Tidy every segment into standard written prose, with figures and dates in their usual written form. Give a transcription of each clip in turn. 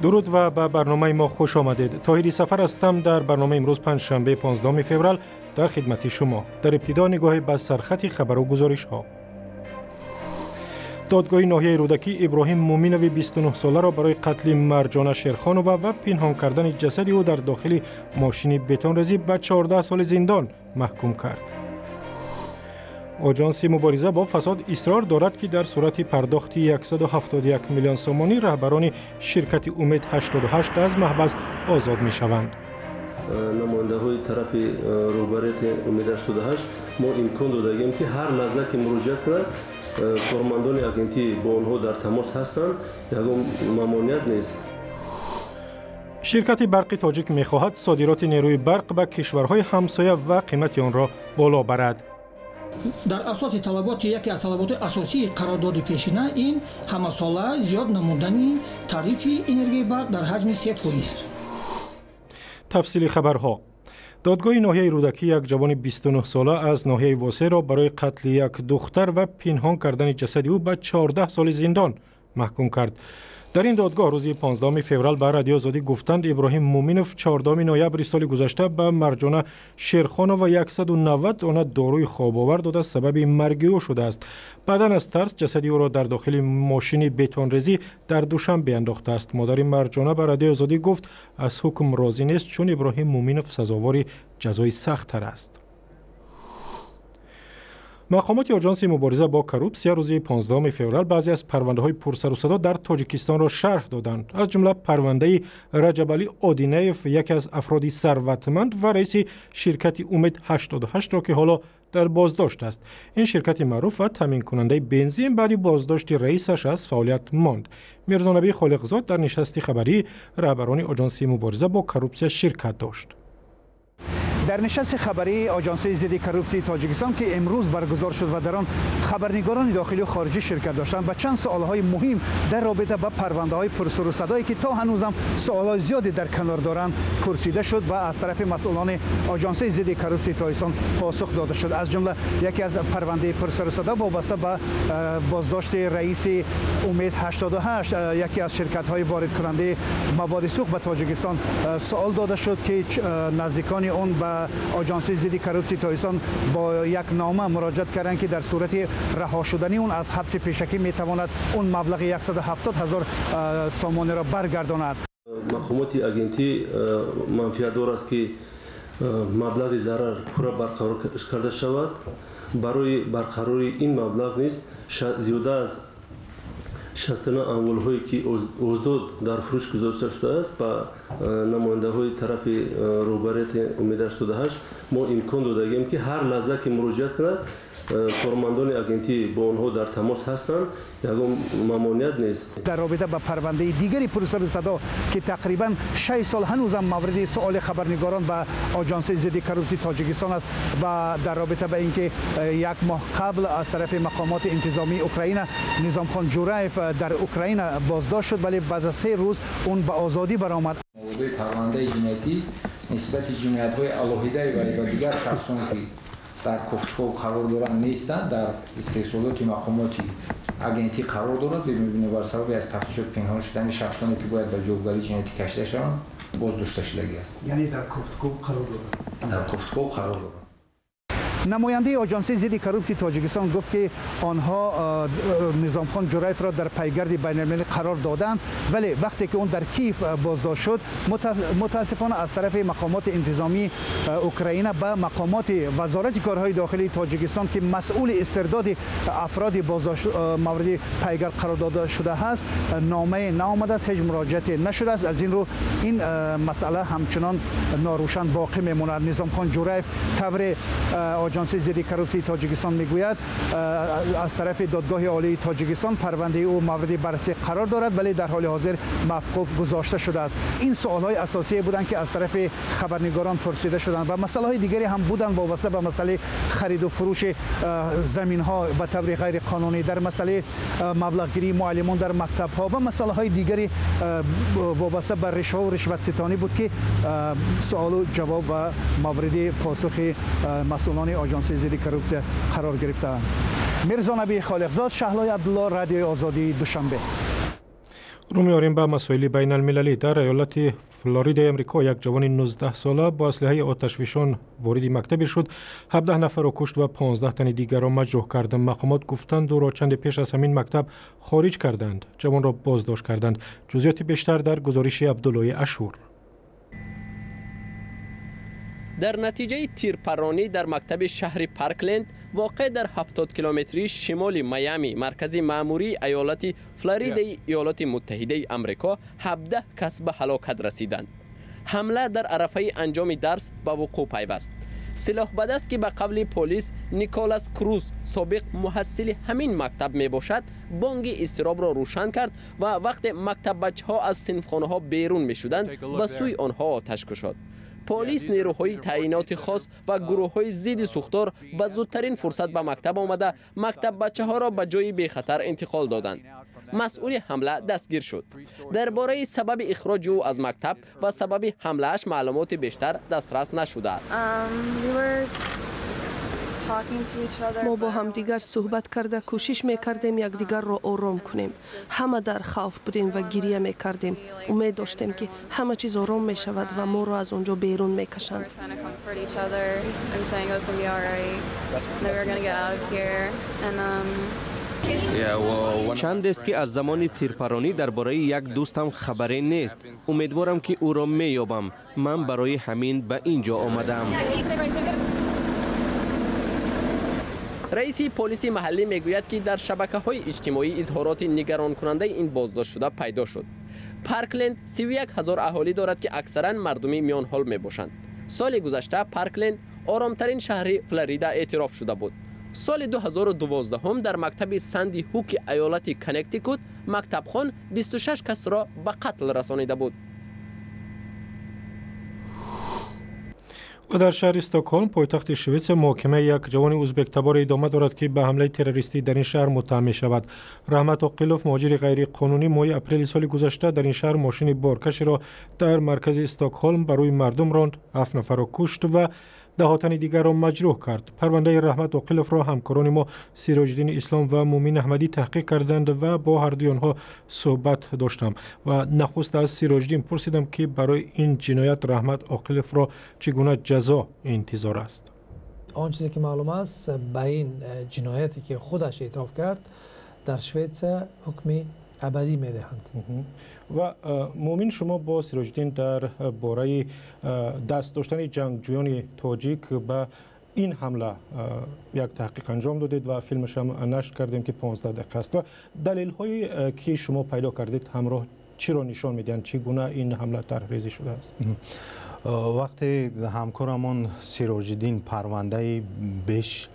درود و به برنامه ما خوش آمدید. طاهری سفر هستم. در برنامه امروز پنجشنبه 15 فوریه در خدمت شما. در ابتدا نگاهی به سرخط خبر و گزارش ها. دادگاه ناحیه رودکی ابراهیم مومینوی 29 ساله را برای قتل مرجانه شیرخانووا و پنهان کردن جسد او در داخل ماشین بتون‌ریزی به 14 سال زندان محکوم کرد. آژانس مبارزه با فساد اصرار دارد که در صورت پرداخت 171 میلیون سومانی رهبران شرکت امید 88 از محبس آزاد می شوند. نماینده های طرف روبریت امید 88 ما امکان دادیم که هر لحظه که مراجعت کند کارمندان اگنتی با آنها در تماس هستند، یگان ممانعت نیست. شرکت برق تاجیک می خواهد صادرات نیروی برق به کشورهای همسایه و قیمت آن را بالا برد. در اساس طلبات یکی از طلبات اساسی قرارداد پیشینه این همه‌ساله زیاد نمودن تعریف انرژی برق در حجم 3% است. تفصیل خبرها. دادگاه ناحیه رودکی یک جوان 29 ساله از ناحیه واسه را برای قتل یک دختر و پنهان کردن جسد او به 14 سال زندان محکوم کرد. در این دادگاه روز 15 فوریه به رادیو آزادی گفتند ابراهیم مومینوف 14 نوامبر سال گذشته به مرجانه شیرخانووا 190 آن داروی خواب آور داده سبب مرگ او شده است. بعداً از ترس جسد او را در داخل ماشین بتون‌ریزی در دوشنبه انداخته است. مادر مرجانه به رادیو آزادی گفت از حکم راضی نیست چون ابراهیم مومینوف سزاوار جزای سخت‌تر است. مقامات آژانس مبارزه با کروپسیا روز 15 فوریه بعضی از پرونده‌های پرسر و صدا در تاجیکستان را شرح دادند. از جمله پرونده رجب علی آدینیف، یکی از افراد ثروتمند و رئیس شرکت امید 88 را که حالا در بازداشت است. این شرکت معروف و تامین کننده بنزین بعد بازداشت رئیسش از فعالیت ماند. میرزا نبی خالقزاد در نشست خبری رهبران آژانس مبارزه با کروپسیا شرکت داشت. در نشست خبری آژانس ضد کروپسی تاجیکستان که امروز برگزار شد و در آن خبرنگاران داخلی و خارجی شرکت داشتند و چند سوالهای مهم در رابطه با پرونده‌های پرسر و صدایی که تا هنوزم سوالات زیادی در کنار دارند پرسیده شد و از طرف مسئولان آژانس ضد کروپسی تاجیکستان پاسخ داده شد. از جمله یکی از پرونده پرسر و صدا وابسته به بازداشت رئیس امید 88 یکی از شرکت‌های وارد کننده مواد سوخت به تاجیکستان سوال داده شد که نزدیکان اون به آژانس ضد کروپسی تاجیکستان با یک نامه مراجعت کردند که در صورت رها شدن اون از حبس پیشکی میتواند اون مبلغ 170,000 سومانی را برگرداند. مقامات اگنتی منفیت دار است که مبلغ ضرر پورا برقرار کرده شود. برای برقراری این مبلغ نیست زیاده از 69 اموال‌هایی که ازداد در فروش گذاشته شده است با نماینده های طرف روبریت امید 88 ما امکان دادیم که هر لحظه که مراجعت کند کارمندان اگنتی با آنها در تماس هستند، یگان ممانعت نیست. در رابطه با پرونده دیگری پرسر صدا که تقریبا 6 سال هنوزم مورد سوال خبرنگاران به آژانس ضد کروپسی تاجیکستان است و در رابطه با اینکه یک ماه قبل از طرف مقامات انتظامی اوکراین نظام خان جورایف در اوکراین بازداشت شد ولی بعد از 3 روز اون به آزادی برآمد. موضوع پرونده جنایتی نسبت جنایت‌های علیه و دیگر شخصان که در کفتگو قرار دارند نیستند در استحصالات مقامات اگنتی قرار دارد و می‌بینید بر سبب از تفتیشات پنهان شدن شخصانی که باید به جوابگری جنایتی کشیده شوند بازداشته شدگی است. یعنی در کفتگو قرار دارد. در کفتگو قرار دارد. نماینده آژانس ضد کروپسی تاجیکستان گفت که آنها نظام خان جورایف را در پیگرد بین‌المللی قرار دادند ولی وقتی که اون در کیف بازداشت شد متاسفانه از طرف مقامات انتظامی اوکراین به مقامات وزارت کارهای داخلی تاجیکستان که مسئول استرداد افراد بازداشت مورد پیگرد قرار داده شده است نامه نیامده است، هیچ مراجعتی نشده است. از این رو این مسئله همچنان ناروشن باقی میماند. نظام خان جورایف طور آژانس ضد کروپسی تاجیکستان میگوید از طرف دادگاه عالی تاجیکستان پرونده او مورد بررسی قرار دارد ولی در حال حاضر موقوف گذاشته شده است. این سوال‌های اساسی بودند که از طرف خبرنگاران پرسیده شدند و مسائل دیگری هم بودند وابسته به مسئله خرید و فروش زمین‌ها به طور غیر قانونی، در مسئله مبلغ‌گیری معلمان در مکتب‌ها و مسائل دیگری وابسته به رشوه و رشوت ستانی بود که سوال و جواب و مورد پاسخ مسئولان آژانس ضد کروپسی قرار گرفتند. میرزا نبی خالقزاد، شهلای عبدالله، رادیو آزادی، دوشنبه. رو میاریم به مسائل بین المللی. در ایالت فلوریدا امریکا یک جوان 19 ساله با اسلحه آتشفشان وارد مکتبی شد، 17 نفر را کشت و 15 تن دیگر را مجروح کرد. مقامات گفتند او را چند پیش از همین مکتب خارج کردند. جوان را بازداشت کردند. جزئیات بیشتر در گزارش عبدالله اشور. در نتیجه تیرپرانی در مکتب شهر پارکلند واقع در 70 کیلومتری شمال میامی مرکز مأموری ایالت فلوریدا ایالات متحده آمریکا 17 کس به هلاکت رسیدند. حمله در عرفه انجام درس به وقوع پیوست. سلاح به دست که به قول پلیس نیکولاس کروز سابق محصل همین مکتب می باشد بانگ اضطراب را روشن کرد و وقت مکتب بچه ها از صنفخانه ها بیرون می شدند به سوی آنها آتش گشاد. پلیس نیروهای تعیینات خاص و گروه‌های ضد سوختار به زودترین فرصت به مکتب آمده مکتب بچه ها را به جای بی خطر انتقال دادند. مسئول حمله دستگیر شد. درباره سبب اخراج او از مکتب و سبب حمله‌اش معلومات بیشتر دسترس نشده است. ما با هم دیگر صحبت کرده کوشش میکردیم یکدیگر را آرام کنیم. همه در خوف بودیم و گریه میکردیم. امید داشتیم که همه چیز آرام میشود و ما را از اونجا بیرون میکشند. چند است که از زمان تیرپرانی درباره یک دوستم خبری نیست. امیدوارم که او را میابم. من برای همین به اینجا آمدم. رئیس پلیس محلی میگوید که در شبکه‌های اجتماعی اظهارات نگران کننده این بازداشت شده پیدا شد. پارکلند 31,000 اهالی دارد که اکثرا مردمی میان حال میباشند. سال گذشته پارکلند آرامترین شهر فلوریدا اعتراف شده بود. سال 2012 هم در مکتب سندی هوک ایالت کنکتیکوت مکتبخوان 26 کس را به قتل رسانیده بود. و در شهر استکهلم پایتخت سوئیس محاکمه یک جوان ازبک تبار ادامه دارد که به حمله تروریستی در این شهر متهم می شود. رحمت عاقلوف مهاجر غیر قانونی ماه اپریل سال گذشته در این شهر ماشین بارکشی را در مرکز استکهلم بر روی مردم راند، 7 نفر را کشت و 10 تن دیگر را مجروح کرد. پرونده رحمت عاقلوف را همکاران ما سیراج الدین اسلام و مومین احمدی تحقیق کردند و با هر دوی آنها صحبت داشتم و نخست از سیراج الدین پرسیدم که برای این جنایت رحمت عاقلوف را چگونه جزا انتظار است. آن چیزی که معلوم است به این جنایتی که خودش اعتراف کرد در سوئیس حکم ابدی میدهند. و مومین شما با سیراج الدین در باره دست داشتن جنگجویان تاجیک به این حمله یک تحقیق انجام دادید و فیلمش هم نشر کردیم که 15 دقیقه است. و دلیل هایی که شما پیدا کردید همراه چی را نشان میدهند؟ چگونه این حمله طرح‌ریزی شده است؟ وقتی همکارمون سیراج الدین پرونده بیش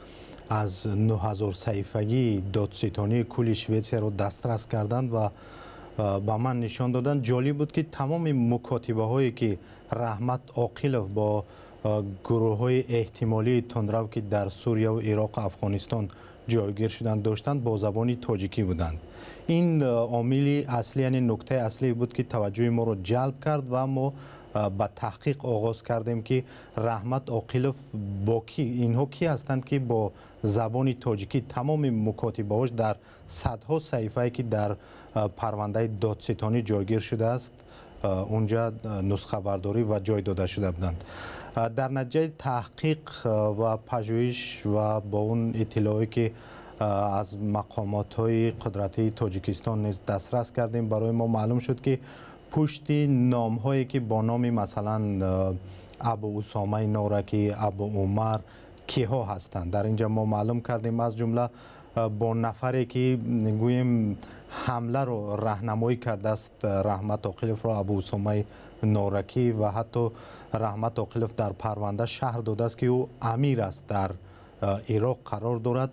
از 9000 صحیفگی دادستانی کل شویتسیا رو دسترس کردند و به من نشان دادن. جالب بود که تمام مکاتبه هایی که رحمت عاقلوف با گروه های احتمالی تندرو که در سوریه و عراق و افغانستان جایگیر شدند داشتند با زبان تاجیکی بودند. این عامل اصلی، یعنی نکته اصلی بود که توجه ما رو جلب کرد و ما با تحقیق آغاز کردیم که رحمت عاقلوف با کی، اینها کی هستند که با زبان تاجیکی تمام مکاتبه‌هاش در صدها صحیفه‌ای که در پرونده دادستانی جایگیر شده است اونجا نسخه برداری و جای داده شده بودند. در نتیجه تحقیق و پژوهش و با اون اطلاعی که از مقامات‌های قدرتی تاجیکستان نیز دسترس کردیم برای ما معلوم شد که پشت نام هایی که با نام مثلا ابو اسامه نورکی، ابو عمر کیها هستند. در اینجا ما معلوم کردیم از جمله با نفری که گوییم حمله رو راهنمایی کرده است رحمت عاقلوف را، ابو اسامه نورکی، و حتی رحمت عاقلوف در پرونده شهر داده است که او امیر است در عراق قرار دارد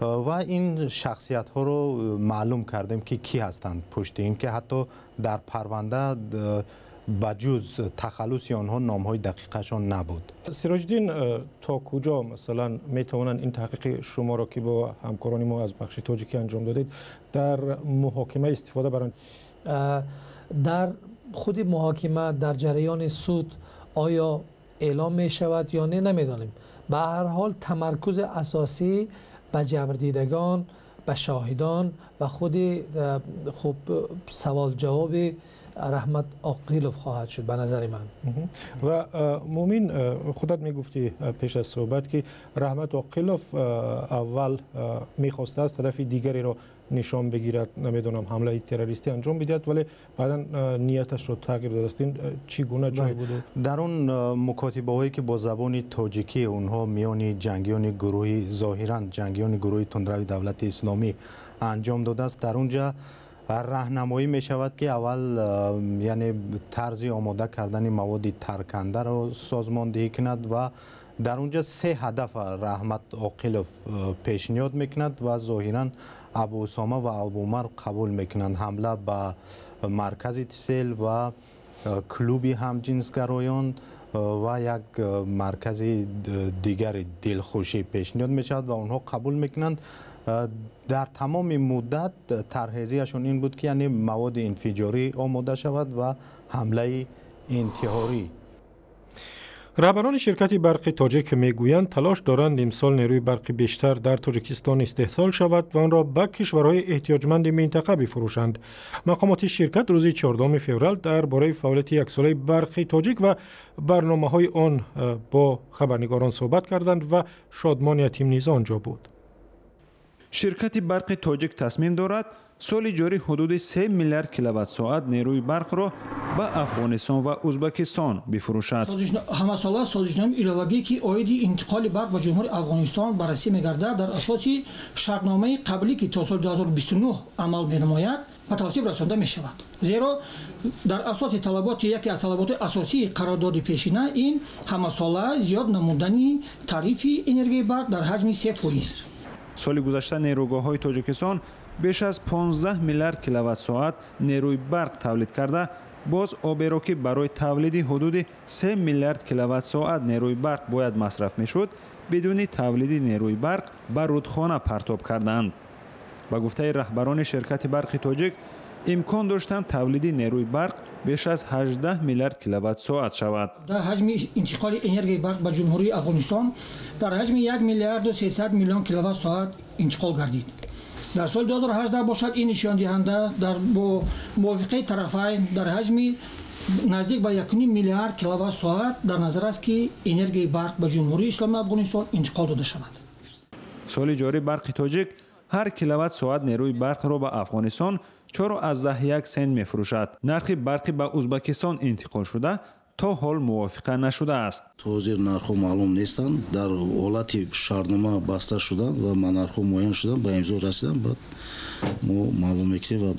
و این شخصیت ها رو معلوم کردیم که کی هستند پشت این، که حتی در پرونده بجز تخلص آنها نام های دقیقشان نبود. سیراج الدین تا کجا مثلا میتوانند این تحقیق شما را که با همکاران ما از بخش تاجیکی انجام دادید در محاکمه استفاده برند؟ در خود محاکمه در جریان سود آیا اعلام می شود یا نه نمیدانیم. به هر حال تمرکز اساسی به جبردیدگان به شاهدان و خود خب سوال جواب رحمت عاقلوف خواهد شد به نظر من. و مومین خودت میگفتی پیش از صحبت که رحمت عاقلوف اول میخواسته از طرف دیگری را نشان بگیرد، نمیدونم حمله تروریستی انجام بدهد، ولی بعدا نیتش رو تغییر داده است. این چگونه جای بود؟ در اون مکاتبه هایی که با زبان تاجیکی اونها میان جنگیان گروهی ظاهرا جنگیان گروهی تندروی دولت اسلامی انجام داده است، در اونجا راهنمایی می شود که اول یعنی طرز آماده کردن مواد ترکنده را سازماندهی کند و در اونجا 3 هدف رحمت عاقلوف پیشنهاد میکند و ظاهرا ابو اسامه و ابو عمر قبول میکنند. حمله به مرکز اتصال و کلوب همجنسگرایان و یک مرکز دیگر دلخوشی پیشنهاد میشود و اونها قبول میکنند. در تمام مدت ترهیزیشون این بود که یعنی مواد انفجاری آماده شود و حمله انتحاری. رهبران شرکت برق تاجیک میگویند تلاش دارند امسال نیروی برق بیشتر در تاجیکستان استحصال شود و آن را به کشورهای احتیاجمند منطقه بفروشند. مقامات شرکت روز 14 فوریه درباره فعالیت یک ساله برق تاجیک و برنامه‌های آن با خبرنگاران صحبت کردند و شادمان یتیم نیز آنجا بود. شرکت برق تاجیک تصمیم دارد سال جاری حدود 3 میلیارد کیلووات ساعت نیروی برق را به افغانستان و ازبکستان بفروشد. همساله سازشنامه ایلاوگی که عاید انتقال برق به جمهوری افغانستان بررسی می‌گردد در اساس شرطنامه قبلی که تا سال 2029 عمل می‌نماید به تصویب رسانده می‌شود. زیرا در اساس طلبات یکی از طلبات اساسی قرارداد پیشینه این همساله زیاد نمودنی تعریف انرژی برق در حجم 3%. سال گذشته نیروگاه‌های تاجیکستان بیش از 15 میلیارد کیلووات ساعت نیروی برق تولید کرده، باز آبی را که برای تولید حدود 3 میلیارد کیلووات ساعت نیروی برق باید مصرف میشد بدون تولید نیروی برق به رودخانه پرتاب کردند. با گفته رهبران شرکت برق تاجیک امکان داشتند تولید نیروی برق بیش از 18 میلیارد کیلووات ساعت شود. در حجم انتقال انرژی برق به جمهوری افغانستان در حجم 1 میلیارد و 300 میلیون کیلووات ساعت انتقال گردید. در سال 2018 باشد این نشان دهنده در موافقه طرفین در حجم نزدیک به 1 میلیارد کیلووات ساعت در نظر است که انرژی برق به جمهوری اسلامی افغانستان انتقال داده شود. سال جاری برق تاجیک هر کیلووات ساعت نیروی برق را به افغانستان 4.1 سنت می‌فروشد. نرخ برق به ازبکستان انتقال شده تا حال موافقه نشده است. توزیع نرخ معلوم نیستند. در حالت شرطنامه بسته شدند و نرخ معین شدند به امضا رسیدند. بعد ما معلوم می‌کنیم و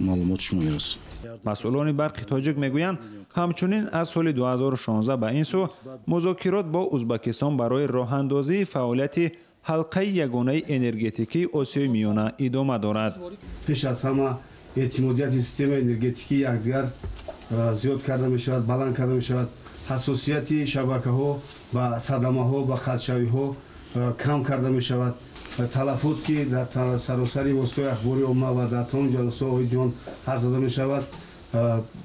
معلومات شما میرسیم. مسئولان برق تاجیک میگویند همچنین از سال 2016 به این سو مذاکرات با ازبکستان برای راه اندازی فعالیت حلقه یگانه انرژتیکی آسیای میانه ادامه دارد. پیش از همه اعتمادیت سیستم انرژتیکی یکدیگر زیاد کرده می شود، بلند کرده می شود. حساسیت شبکه ها و صدمه ها و خدشه‌ای ها کم کرده می شود. تلفات که در سراسر واسطه اخباری عامه و در تمام جلسه های دیوان هر زده می شود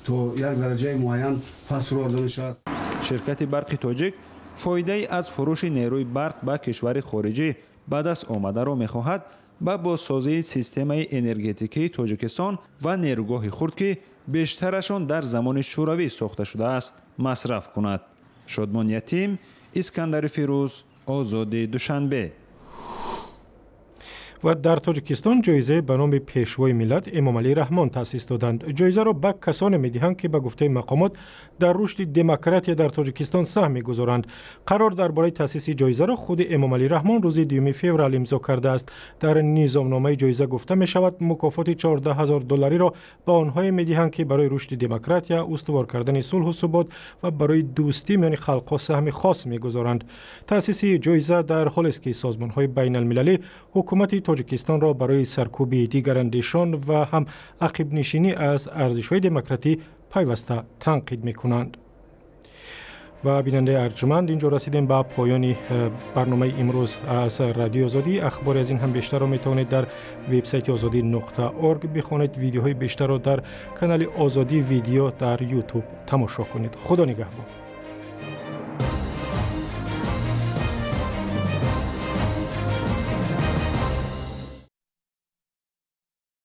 تا یک درجه معین پس برده می شود. شرکت برق تاجیک فایده از فروش نیروی برق به کشور خارجی به دست آمده را می‌خواهد با بازسازی سیستم انرژتیکی تاجیکستان و نیروگاه خرد که بیشترشان در زمان شوروی ساخته شده است مصرف کند. شادمان یتیم، اسکندر فیروز، آزادی دوشنبه. و در تاجیکستان جایزه به نام پیشوای ملت امام علی رحمان تأسیس دادند. جایزه را به کسانی می‌دهند که به گفته مقامات در رشد دموکراسی در تاجیکستان سهم می‌گذارند. قرار درباره تأسیس جایزه را خود امام علی رحمان روز 2 فوریه امضا کرده است. در نظامنامه جایزه گفته می‌شود مکافات $14,000 را به آنهایی می‌دهند که برای رشد دموکراسی، استوار کردن صلح و ثبات و برای دوستی میان خلق‌ها سهم خاص می‌گذارند. تأسیس جایزه در حالی است که سازمان‌های بین‌المللی حکومت تاجیکستان را برای سرکوب دیگر اندیشان و هم عقب نشینی از ارزش‌های دموکراتی پیوسته تنقید می‌کنند. و بیننده ارجمند اینجا رسیدیم به پایان برنامه امروز از رادیو آزادی. اخبار از این هم بیشتر را میتوانید در وبسایت azadi.org بخوانید. ویدیوهای بیشتر را در کانال آزادی ویدیو در یوتیوب تماشا کنید. خدا نگهبان.